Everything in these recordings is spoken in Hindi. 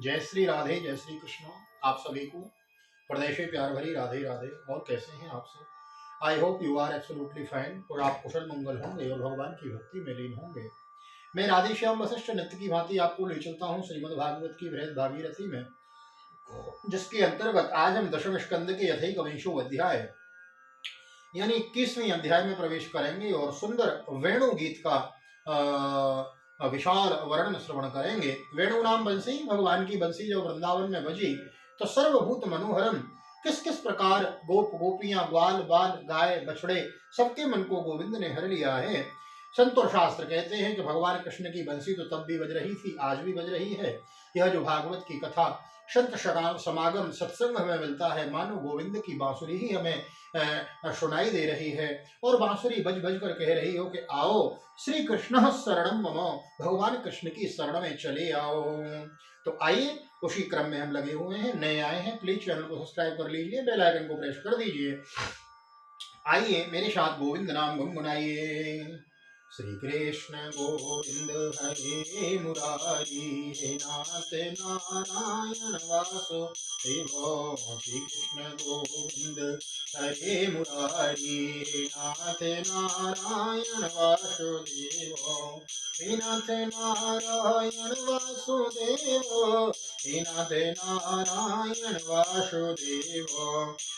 जय श्री राधे, जय श्री कृष्ण। आप सभी को प्रदेश में प्यार भरी राधे राधे। और कैसे हैं आप सब? I hope you are absolutely fine और आप कुशल मंगल होंगे और भगवान की भक्ति में लीन होंगे। मैं राधेश्याम वशिष्ठ नित्य की भांति आपको ले चलता हूँ श्रीमद् भागवत की बृहद भागीरथी में, जिसके अंतर्गत आज हम दशम स्कंद के यथैकविंशो अध्याय यानी 21वें अध्याय में प्रवेश करेंगे और सुंदर वेणु गीत का विशाल वर्णन श्रवण करेंगे। वेणु नाम बंसी, भगवान की बंसी जो वृंदावन में बजी तो सर्वभूत मनोहरम, किस किस प्रकार गोप गोपियां ग्वाल बाल गाय बछड़े सबके मन को गोविंद ने हर लिया है। संत और शास्त्र कहते हैं कि भगवान कृष्ण की बंसी तो तब भी बज रही थी, आज भी बज रही है। यह जो भागवत की कथा संत समागम सत्संग हमें मिलता है, मानो गोविंद की बांसुरी ही हमें सुनाई दे रही है और बांसुरी बज बज कर कह रही हो कि आओ श्री कृष्ण शरणम मम, भगवान कृष्ण की शरण में चले आओ। तो आइए, उसी क्रम में हम लगे हुए हैं। नए आए हैं प्लीज चैनल को सब्सक्राइब कर लीजिए, बेल आइकन को प्रेस कर दीजिए। आइए मेरे साथ गोविंद नाम गुनगुनाइए। श्री कृष्ण गोविंद हरे मुरारी, हे नाथ नारायण वासुदेव। श्री कृष्ण गोविंद हरे मुरारी, हे नाथ नारायण वासुदेव। हे नाथ नारायण वासुदेव, हे नाथ नारायण वासुदेव।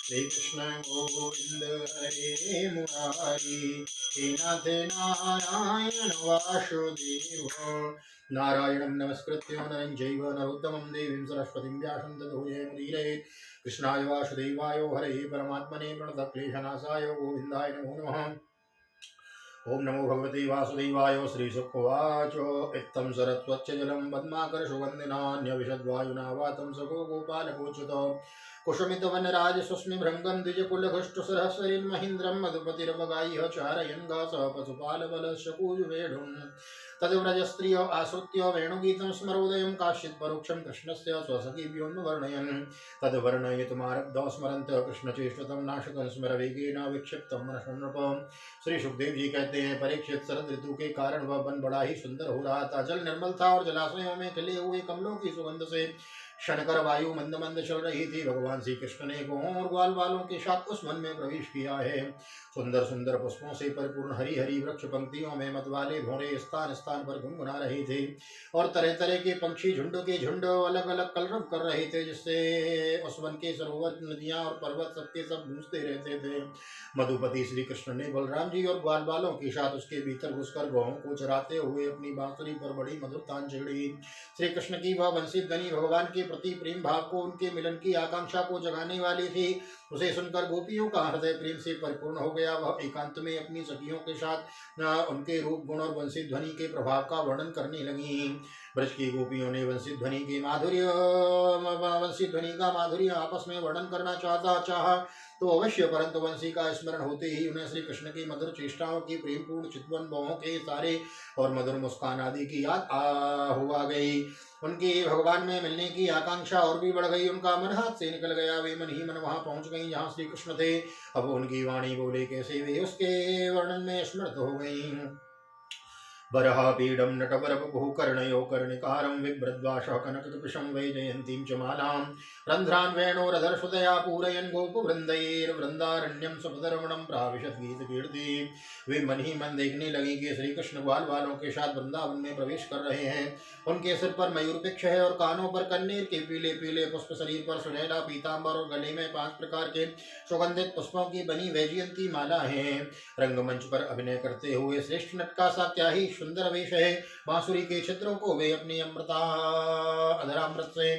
श्री कृष्ण गोविंद हरे मुरारी, हे नाथ नारायण वासुदेव। नारायणं नमस्कृत्य नरं चैव नरोत्तमं देवीं सरस्वतीं व्यासं ततो जयमुदीरयेत्। कृष्णाय वासुदेवाय हरये परमात्मने प्रणतक्लेशनाशाय गोविन्दाय नमो नमः। ओम नमो भगवते वासुदेवाय। श्रीशुकोवाच इत्थं सरस्वच्च जलं पद्माकर सुगन्धिनान्यविशद्वायुना वातं सखो गोपालकोच्युत। कुसुमितवनराज सुस्मिभृङ्गं द्विजकुलघुष्टुसहस्रैर्महीन्द्रं मधुपतिरवगाह्य चारयन् गासः पशुपालबलशकूजवेणुम्। तद्व्रजस्त्रिय आश्रित्य वेणुगीतं स्मरोदयं काश्चित्परोक्षं कृष्णस्य स्वसखीभ्योन्वर्णयन्। तद्वर्णयितुमारब्धौ स्मरन्तः कृष्णचेष्टतं नाशकं स्मरवेगेन विक्षिप्तं मनसो नृप। श्री सुखदेव जी कहते हैं, परीक्षित शरद ऋतु के कारण वह वन बड़ा ही सुंदर हो रहा था। जल निर्मल था और जलाशयों में खिले हुए कमलों की सुगंध से क्षणकर वायु मंद मंद चल रही थी। भगवान श्री कृष्ण ने गोहों और ग्वाल बालों के साथ उस वन में प्रवेश किया है। सुंदर सुंदर पुष्पों से परिपूर्ण हरी हरी वृक्ष पंक्तियों में मतवाले भौरे स्थान स्थान पर गुनगुना रहे थे और तरह तरह के पंक्षी झुंड के झुंड अलग अलग कलरव कर रहे थे, जिससे उस वन के सरोवर नदियां और पर्वत सबके सब गूंजते रहते थे। मधुपति श्री कृष्ण ने बलराम जी और ग्वाल बालों के साथ उसके भीतर घुसकर गौों को चराते हुए अपनी बांसुरी पर बड़ी मधुर तान छेड़ी। श्री कृष्ण की वह बंसी ध्वनि भगवान के प्रति प्रेम भाव को, उनके मिलन की आकांक्षा को जगाने वाली थी। उसे सुनकर गोपियों का हृदय प्रेम से परिपूर्ण हो गया। वह एकांत में अपनी सखियों के साथ उनके रूप गुण और बंसी ध्वनि के प्रभाव का वर्णन करने लगी। ब्रज की गोपियों ने बंसी ध्वनि का माधुर्य आपस में वर्णन करना चाहा तो अवश्य, परंतु बंसी का स्मरण होते ही उन्हें श्री कृष्ण की मधुर चेष्टाओं की, प्रेमपूर्ण चितवन बहुओं के सारे और मधुर मुस्कान आदि की याद हुआ गई। उनकी भगवान में मिलने की आकांक्षा और भी बढ़ गई। उनका मन हाथ से निकल गया। वे मन ही मन वहां पहुंच गई जहां श्री कृष्ण थे। अब उनकी वाणी बोले कैसे वे उसके वर्णन में स्मृत हो गई। बरहापीडं नटवरवपुः कर्णयो कर्णिकारं बिभ्रद्वासः कनककुपिशं वैजयन्तीं च मालां रन्ध्रान् वेणोरधर्षुतया पूरयन् गोपवृन्दैर्वृन्दारण्यं सुभद्रमणं प्राविशत् गीतकीर्ति। वे मन ही मन देखने लगी कि श्री कृष्ण ग्वाल बालों के साथ वृंदावन में प्रवेश कर रहे हैं। उनके सिर पर मयूर पिक्ष है और कानों पर कन्नेर के पीले पीले पुष्प, शरीर पर सुनहरा पीताम्बर और गले में 5 प्रकार के सुगंधित पुष्पों की बनी वैजयंती माला है। रंगमंच पर अभिनय करते हुए श्रेष्ठ नट का सा क्या ही सुंदर वेश है। बांसुरी के छिद्रों को वे अपनी अधरामृत से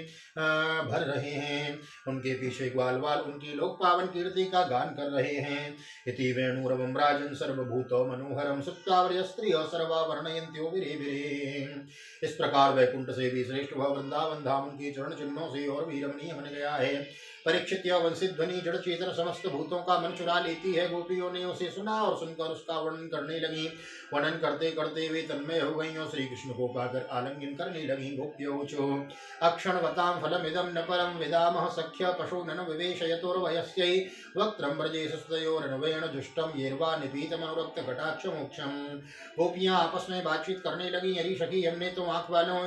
भर रहे हैं। उनके पीछे ग्वाल बाल उनकी लोक पावन कीर्ति का गान कर रहे हैं। इति वेणुरवं राजन् सर्वभूतो मनोहरं सुप्तावर्य स्त्रियो सर्वा वर्णयन्त्यो विरे विरे। इस प्रकार वैकुंठ से भी श्रेष्ठ वह वृंदावन धाम उनके चरण चिन्हों से और भी रमणीय बन गया है। परीक्षित यह वंशित ध्वनि जड़ चेतन समस्त भूतों का मन चुरा लेती है। गोपियों ने उसे सुना और सुनकर उसका वर्णन करने लगी। वर्णन करते करते वे तन्मय हो गई और श्री कृष्ण को पाकर आलिंगन करने लगी। गोप्योचो अक्षणवतां फलमिदं न परं विदामः सख्य पशूनन विवेशयतोर्वयस्यै वक्त्रं व्रजेशस्तयोरनुवेण जुष्टं येर्वा निपीतमनुरक्त कटाक्ष मोक्षम्। गोपियां आपस में बातचीत करने लगी। अरे सखी, हमने तो आंख वालों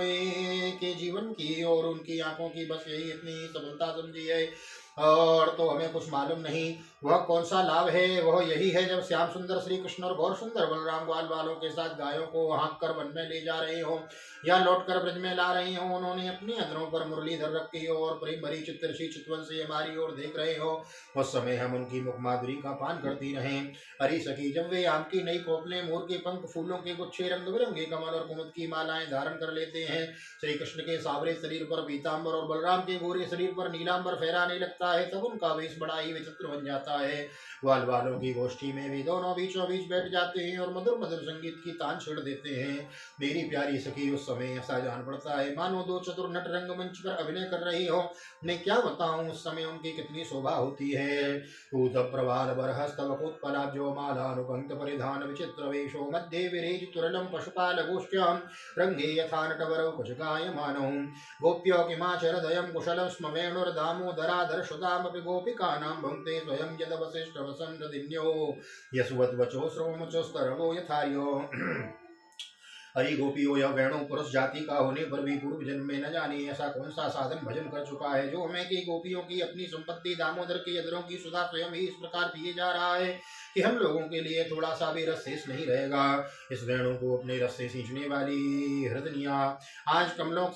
के जीवन की और उनकी आंखों की बस यही इतनी सफलता समझी है, और तो हमें कुछ मालूम नहीं वह कौन सा लाभ है। वह यही है जब श्याम सुंदर श्री कृष्ण और गौर सुंदर बलराम ग्वाल वालों के साथ गायों को हाँक कर वन में ले जा रहे हो या लौट कर ब्रज में ला रहे हो, उन्होंने अपनी अधरों पर मुरली धर रखी हो और प्रेम भरी चित्रशी चितवन से हमारी ओर देख रहे हो, उस समय हम उनकी मुख माधुरी का पान करती रहें। अरे सखी, जब वे आम की नई कोपलें, मोर के पंख, फूलों के गुच्छे, रंग बिरंगे कमल और कुमुद की मालाएं धारण कर लेते हैं, श्री कृष्ण के सावरे शरीर पर पीताम्बर और बलराम के गोरे शरीर पर नीलांबर फहराने लगता है, तब उनका वेश बड़ा ही विचित्र बन जाता है। ग्वाल वालों की गोष्ठी में भी दोनों बीचों बीच बैठ जाते हैं और मधुर मधुर संगीत की तान छेड़ देते हैं। मेरी प्यारी सखी, उस समय ऐसा जान पड़ता है मानो दो चतुर नट रंगमंच पर अभिनय कर रही हो। मैं क्या बताऊं उस समय उनकी कितनी शोभा होती है। ऊत प्रवाल बरहस्तवकोत्पलाब्जो मालानुपंक्त परिधान विचित्र वेशो मध्ये विरेज तुरलम पशुपाल गोष्ठ्याम रंगे यथा नटवरौ कुजगायमानौ गोप्यो किमाचरदयं कुशलं स्म वेणुर्दामोदराधर सुदामपि गोपिकानां भुङ्क्ते स्वयं यदवसिष्ठवसं ददिन्यो यशवद्वचो श्रोमुचोस्तरवो यथार्यो। हरि गोपियों, यह वेणु पुरुष जाति का होने पर भी पूर्व जन्म में न जाने ऐसा कौन सा साधन भजन कर चुका है, जो हमें की गोपियों की अपनी संपत्ति दामोदर के अधरों की सुधा स्वयं ही इस प्रकार पिए जा रहा है कि हम लोगों के लिए थोड़ा सा भी रस शेष नहीं रहेगा। इस वेणु को अपने रस से सींचने वाली हृदनिया आज कमलों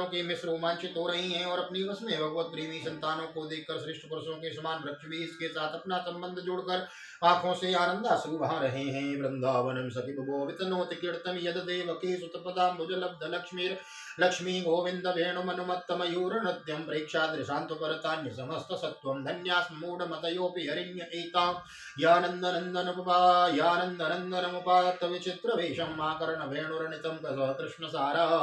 के मिश्र रोमांचित हो रही हैं और अपनी वश में भगवत प्रेमी संतानों को देखकर श्रेष्ठ पुरुषों के समान वृक्ष भी इसके साथ अपना संबंध जोड़कर आंखों से आनंदाश्रु बहा रहे हैं। वृंदावनम सखी वितनोति कीर्तन यद देवकी सुतपदाम्बुजलब्ध लक्ष्मीर लक्ष्मी गोविंद वेणुमनुमत्त मयूर नृत्यं प्रेक्षादृशांत परतान्य समस्त सत्वं धन्यास्मूढमतयोऽपि हरिण्य एता यानन्दनन्दनमुपात्त विचित्र वेशम् आकर्ण वेणुरनितं कसः कृष्णसारः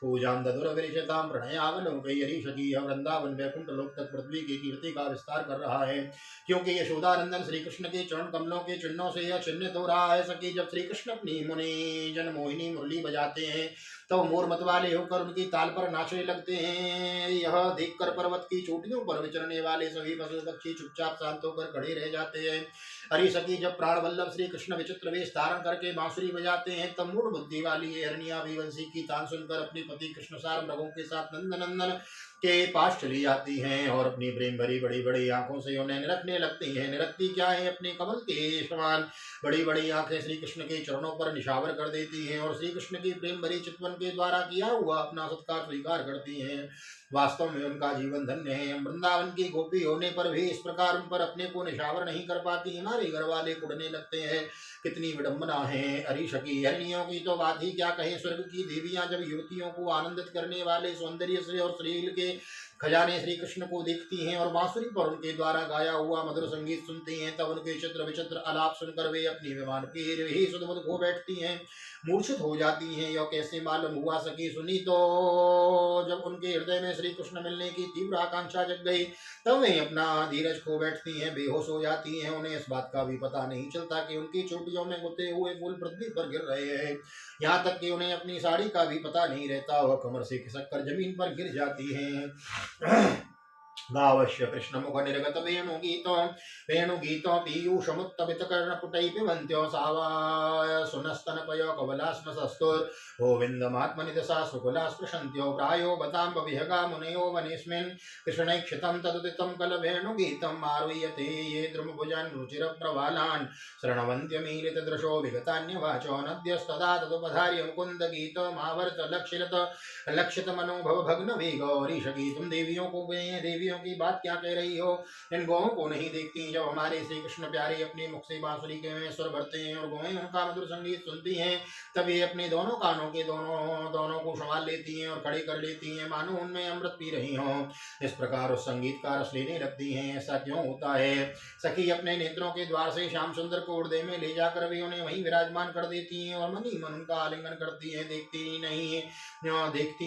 पूजां ददुरविरिशतां प्रणयावलोकय। हरिषकी, यह वृंदावन वैकुंठ लोक तक पृथ्वी की कीर्ति का विस्तार कर रहा है, क्योंकि यशोदानंदन श्री कृष्ण के चरण कमलों के चिन्हों से यह चिन्हित हो रहा है। सखी, जब श्री कृष्ण अपनी मुनि जन मोहिनी मुरली बजाते हैं तो मोर मत वाले होकर उनकी ताल पर नाचने लगते हैं। यह देखकर पर्वत की चोटियों पर विचरने वाले सभी पशु पक्षी चुपचाप शांत होकर खड़े रह जाते हैं। हरि सखी, जब प्राण वल्लभ श्री कृष्ण विचित्र वेश धारण करके बांसुरी बजाते हैं तब मूढ़ बुद्धि वाली ये हिरनिया भी बंसी की तान सुनकर अपने पति कृष्ण सार मृगों के साथ नंदनंदन के पास चली जाती हैं और अपनी प्रेम भरी बड़ी बड़ी आंखों से उन्हें निरखने लगती हैं। निरखती क्या है, अपने कमल के समान बड़ी बड़ी आंखें श्री कृष्ण के चरणों पर निशावर कर देती हैं और श्री कृष्ण की प्रेम भरी चितवन के द्वारा किया हुआ अपना सत्कार स्वीकार करती हैं। वास्तव में उनका जीवन धन्य है। वृंदावन की गोपी होने पर भी इस प्रकार उन पर अपने को निशावर नहीं कर पाती। हमारे घर वाले कुड़ने लगते हैं, कितनी विडंबना है। हरि सखी, हरिणियों की तो बात ही क्या कहें। स्वर्ग की देवियां जब युवतियों को आनंदित करने वाले सौंदर्य से और शरीर के खजाने श्री कृष्ण को देखती हैं और बांसुरी पर उनके द्वारा गाया हुआ मधुर संगीत सुनती हैं, तब उनके चित्र विचित्र आलाप सुनकर वे अपनी विमान पीर ही सुधबुध खो बैठती हैं, मूर्छित हो जाती हैं। यह कैसे मालूम हुआ सकी? सुनी तो जब उनके हृदय में श्री कृष्ण मिलने की तीव्र आकांक्षा जग गई तब वे अपना धीरज खो बैठती हैं, बेहोश हो जाती हैं। उन्हें इस बात का भी पता नहीं चलता कि उनकी चोटियों में गुथे हुए फूल पृथ्वी पर गिर रहे हैं। यहाँ तक कि उन्हें अपनी साड़ी का भी पता नहीं रहता। वह कमर से खिसक कर जमीन पर गिर जाती हैं। गावश्य कृष्ण मुख निर्गत वेणुगीतो पीयूषमुत्तमित कर्णपुटै पिबन्त्यो सावाय सुनस्तनपय कवलास्म सस्तुर गोविन्दमात्मनिदशा सुकुला स्पृशन्त्यो प्रायो बताम्ब विहगा मुनयो वनेस्मिन् कृष्णैक्षितं तदुदितं कलवेणुगीतं आरुह्यते ये द्रुमभुजन् रुचिरप्रवालान् शृण्वन्त्यमीलितदृशो विगतान्यवाचो नद्यस्तदा तदुपधार्य मुकुन्दगीतमावर्त लक्षितमनोभव भग्न वेगो। ऋषगी, तुम देवियों की बात क्या कह रही हो? इन गौओं को नहीं देखती? जब हमारे श्री कृष्ण प्यारे अपने मुख से बांसुरी के में स्वर भरते हैं और गौएं उनका मधुर संगीत सुनती हैं तब ये अपने दोनों कानों के दोनों को संभाल लेती हैं और खड़े कर लेती हैं, मानो उनमें अमृत पी रही हों। इस प्रकार उस संगीत का रस लेने लगती हैं। ऐसा क्यों होता है? सखी, अपने नेत्रों के द्वार से श्याम सुंदर को हृदय में ले जाकर वे उन्हें वहीं विराजमान कर देती हैं और मन ही मन उनका आलिंगन करती हैं। देखती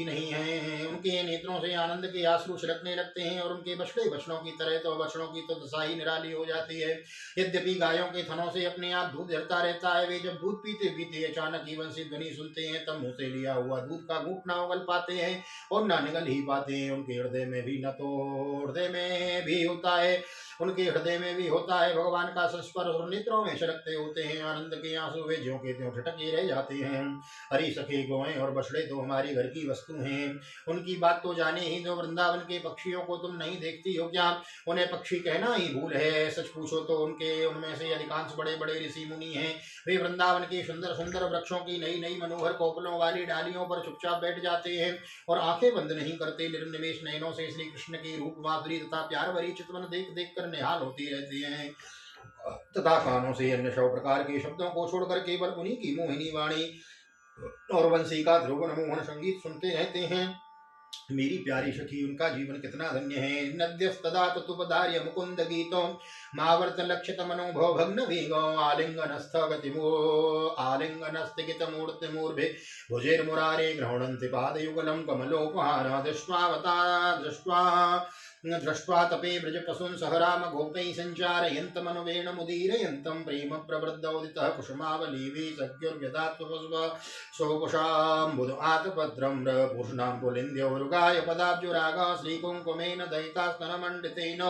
नहीं है, उनके नेत्रों से आनंद के आंसू छिड़कने लगते हैं और उनके बछड़े बछड़ों की तरह, तो बछड़ों की तो दशा ही निराली हो जाती है। यद्यपि गायों के थनों से अपने आप दूध झरता रहता है, वे जब दूध पीते पीते अचानक ही बंसी ध्वनि सुनते हैं, तब मुंह से लिया हुआ दूध का घूंट ना उगल पाते हैं और ना निगल ही पाते हैं। उनके हृदय में भी न तो हृदय में भी होता है उनके हृदय में भी होता है भगवान का संस्पर्श, और नेत्रों में छलकते होते हैं आनंद के आंसू, वे ज्यों के त्यों ठटके रह जाते हैं। हरी सखे गौएं और बछड़े तो हमारी घर की वस्तु हैं, उनकी बात तो जाने ही दो। वृंदावन के पक्षियों को तुम नहीं देखती हो क्या? उन्हें पक्षी कहना ही भूल है। सच पूछो तो उनमें से अधिकांश बड़े बड़े ऋषि मुनि हैं। वे वृंदावन के सुंदर सुंदर वृक्षों की नई नई मनोहर कोपलों वाली डालियों पर चुपचाप बैठ जाते हैं और आंखें बंद नहीं करते। निर्निमेष नयनों से श्री कृष्ण की रूप माधुरी तथा प्यार भरी चितवन देख देख कर निहाल होती रहती हैं, तथा कानों से अन्य सौ प्रकार के शब्दों को छोड़कर केवल उन्हीं की मोहिनी वाणी और वंशी का ध्रुवन मोहन संगीत सुनते रहते हैं। मेरी प्यारी सखी, उनका जीवन कितना धन्य है। नद्यस्तदा ततुपधार्य मुकुंद गीतो मावर्त लक्षित मनोभव भग्न भीगो आलिंगनस्थ गतिमो आलिंगनस्थित मूर्ति मूर्भे भुजेर मुरारे ग्रहणन्ति पादयुगलं कमलोपहार दृष्ट्वा तपे ब्रजपशून् सह राम गोपैः सञ्चारयन्तमनुवेणमुदीरयन्तं प्रेम प्रवृद्धोदितः कुसुमावलीवि सख्युर्व्यदात्वपुष्प सोपुषाम्बुध आतपद्रं पूर्णां पुलिन्द्यौरुगाय पदाब्जुरागा श्रीकुङ्कुमेन दयितास्तनमण्डितेन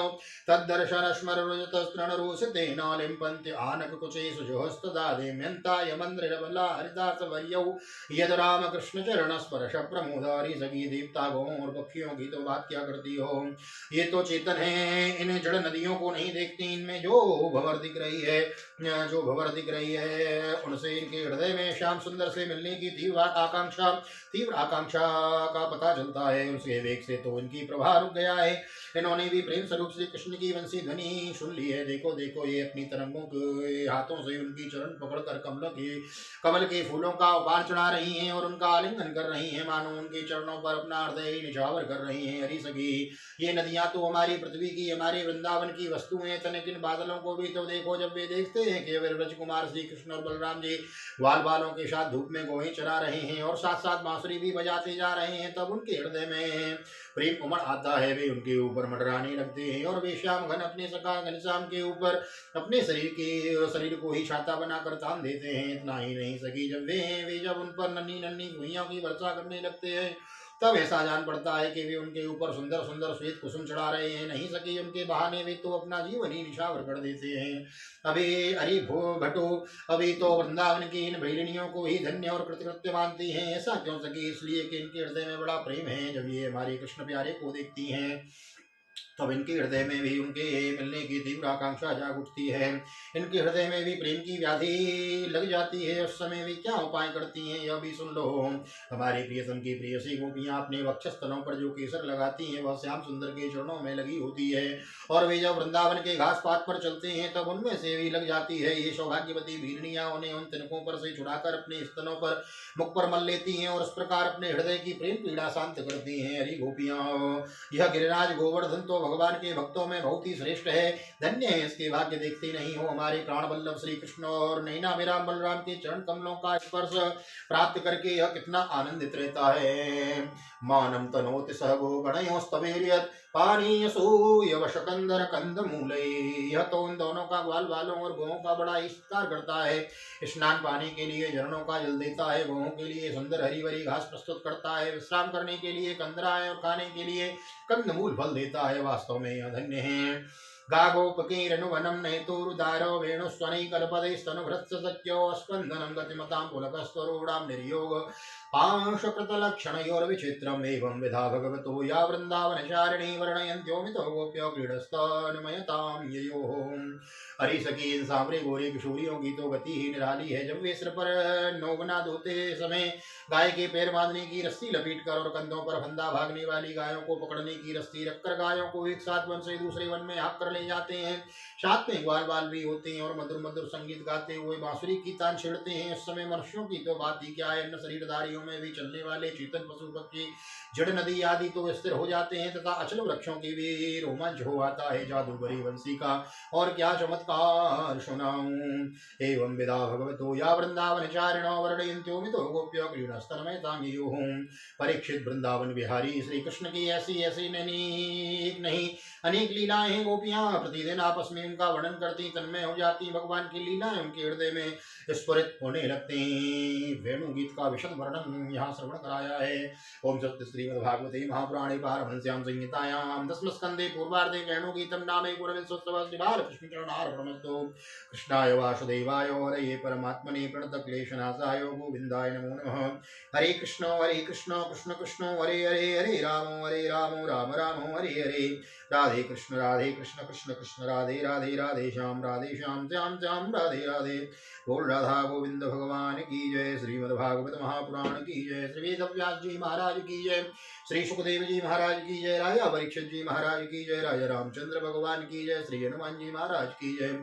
तद्दर्शनस्मररुजतस्तृणरूसितेन लिम्पन्ति आनककुचे सुजुहस्तदादेम्यन्ताय मन्दिरबला हरिदासवर्यौ यद रामकृष्णचरणस्पर्श प्रमोदारी सखी दीप्ता गौं और पक्षियों की तो बात क्या करती हो। ये तो चेतन है, इन जड़ नदियों को नहीं देखती। इनमें जो भंवर दिख रही है उनसे इनके हृदय में श्याम सुंदर से मिलने की तीव्र आकांक्षा का पता चलता है। उनके वेग से तो इनकी प्रवाह रुक गया है। इन्होंने भी प्रेम स्वरूप श्री कृष्ण की वंशी ध्वनि सुन ली है। देखो देखो, ये अपनी तरंगों के हाथों से उनकी चरण पकड़कर कमल के फूलों का उपहार चढ़ा रही हैं और उनका आलिंगन कर रही हैं, मानो उनके चरणों पर अपना हृदय निछावर कर रही हैं। हरी सखी, ये नदियां तो हमारी पृथ्वी की, हमारे वृंदावन की वस्तु हैं। तनिक इन बादलों को भी तो देखो, जब वे देखते हैं कि वे ब्रजकुमार श्री कृष्ण और बलराम जी ग्वाल बालों के साथ धूप में गोहे चरा रहे हैं और साथ साथ बांसुरी भी बजाते जा रहे हैं, तब उनके हृदय में प्रेम उमड़ आता है। वे उनके ऊपर मंडराने लगते हैं और वे श्याम घन अपने सखा घनश्याम के ऊपर अपने शरीर को ही छाता बनाकर तान देते हैं। इतना ही नहीं सकी, जब उन पर नन्ही नन्ही भुइयों की वर्षा करने लगते हैं, तब ऐसा जान पड़ता है कि वे उनके ऊपर सुंदर सुंदर श्वेत कुसुम चढ़ा रहे हैं। नहीं सकी, उनके बहाने वे तो अपना जीवन ही निछावर कर देते हैं। अभी तो वृंदावन की इन भैलिनियों को ही धन्य और कृतकृत्य मानती हैं। ऐसा क्यों सकी? इसलिए कि इनके हृदय में बड़ा प्रेम है। जब ये हमारे कृष्ण प्यारे को देखती हैं, तब इनके हृदय में भी उनके मिलने की तीव्र आकांक्षा जाग उठती है। इनके हृदय में भी प्रेम की व्याधि लग जाती है। उस समय वे क्या उपाय करती हैं, यह भी सुन लो। हमारी प्रियतम की प्रियसी गोपियां अपने वक्षस्थलों पर जो केसर लगाती हैं, वह श्याम सुंदर के चरणों में लगी होती है, और वे जब वृंदावन के घास पात पर चलते हैं, तब उनमें से भी लग जाती है। ये सौभाग्यवती भीलनियां उन्हें उन तिनकों पर से छुड़ाकर अपने स्तनों पर मुख पर मल लेती हैं और इस प्रकार अपने हृदय की प्रेम पीड़ा शांत करती हैं। हरि गोपियां, यह गिरिराज गोवर्धन तो भगवान के भक्तों में बहुत ही श्रेष्ठ है। धन्य है इसके भाग्य देखते नहीं हो। हमारे प्राण वल्लभ श्री कृष्ण और नैना विराम बलराम के चरण कमलों का स्पर्श प्राप्त करके यह कितना आनंदित रहता है। मानम तनोति सहगो गणयोस्तवेर्यत् पानीय सूयवशकंदर कंद मूले। यह तो उन दोनों का ग्वाल बालों और गौं का बड़ा इष्टकार करता है। स्नान पाने के लिए झरनों का जल देता है, गौं के लिए सुंदर हरी भरी घास प्रस्तुत करता है, विश्राम करने के लिए कंदराएं और खाने के लिए कंदमूल फल देता है। वास्तव में यह धन्य है। गागोपकीरनुवनं नेतुरुदारो वेणुस्वनैकल्पदैस्तनुभृत्ससख्यो स्पन्दनं गतिमतां पुलकस्तरूढां निर्योग पांशकृतलक्षणयोर्विचित्रम् एवं विधा भगवतो या वृन्दावनचारिणी वर्णयन्त्यो मितो गोप्यो क्रीडस्तन्मयतां ययोः। हरि सखी, इन सांवरे गोरे किशोरियों की तो गति ही निराली है। जब वे सिर पर नोगना धोते समय गाय के पैर बांधने की रस्सी लपेटकर और कंधों पर फंदा भागने वाली गायों को पकड़ने की रस्सी रखकर गायों को एक साथ वन से दूसरे वन में हाँक कर ले जाते हैं, साथ में ग्वाल बाल भी होते हैं और मधुर मधुर संगीत गाते हुए बांसुरी की तान छेड़ते हैं, उस समय मनुष्यों की तो बात ही क्या है। अन्य शरीरधारियों वायुओं में भी चलने वाले चेतन पशु पक्षी जड़ नदी आदि तो स्थिर हो जाते हैं तथा अचल वृक्षों की भी रोमांच हो आता है। जादूगरी बंसी का और क्या चमत्कार सुनाऊं। एवं विदा भगवतो या वृंदावन चारिणो वर्णयन्त्यो मितो गोप्यो क्रीडस्तनमय तांगियो। परीक्षित वृंदावन बिहारी श्री कृष्ण की ऐसी ऐसी नहीं अनेक लीलाएं गोपियां प्रतिदिन आपस में उनका वर्णन करती तन्मय हो जाती। भगवान की लीलाएं उनके हृदय में स्फुरित होने लगती। वेणु गीत का विशद वर्णन यहाँ श्रवण कराया है। ओम सत्य श्रीमद्भागवते महापुराणे पारमहंस्यां संहितायां दशमस्कन्धे पूर्वार्धे वेणुगीतं नाम एकोनविंशोत्सवः श्रीबालकृष्णचरणार्पणमस्तु। कृष्णाय वासुदेवाय हरये परमात्मने प्रणतक्लेशनाशाय गोविन्दाय नमो नमः। हरे कृष्ण कृष्ण कृष्ण हरे हरे हरे राम राम राम हरे हरे। राधे कृष्ण कृष्ण कृष्ण राधे राधे राधे श्याम श्याम श्याम राधे राधे। बोल राधा गोविंद भगवान की जय। श्रीमद्भागवत महापुराण की जय। श्री वेदव्यास जी महाराज की जय। श्री सुखदेव जी महाराज की जय। राजा परीक्षित जी महाराज की जय। राजा रामचंद्र भगवान की जय। श्री हनुमान जी महाराज की जय।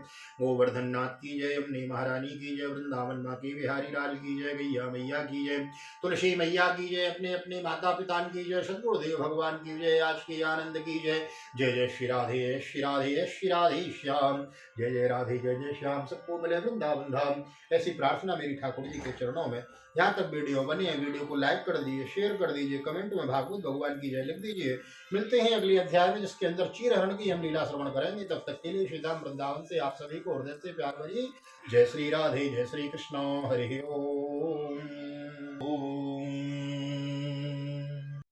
गोवर्धन नाथ की जय। यमुनी महारानी की जय। वृंदावन माँ की बिहारी लाल की जय। गैया मैया की जय। तुलसी मैया की जय। अपने अपने माता पिता की जय। सदगुरुदेव भगवान की जय। आज की आनंद की जय। जय जय श्री राधे जय श्री राधे जय श्री राधे श्याम। जय जय राधे जय जय श्याम। सबको मिले वृंदावन धाम। ऐसी प्रार्थना मेरी ठाकुर जी के चरणों में। यहाँ तक वीडियो बनी है, वीडियो को लाइक कर दीजिए, शेयर कर दीजिए, कमेंट में भागवत भगवान की जय लिख दीजिए। मिलते हैं अगले अध्याय में जिसके अंदर चीरहरण की हम लीला श्रवण करेंगे। तब तक के लिए श्री धाम वृंदावन से आप सभी को हृदय से प्यार भरी जय श्री राधे जय श्री कृष्ण हरि ओम।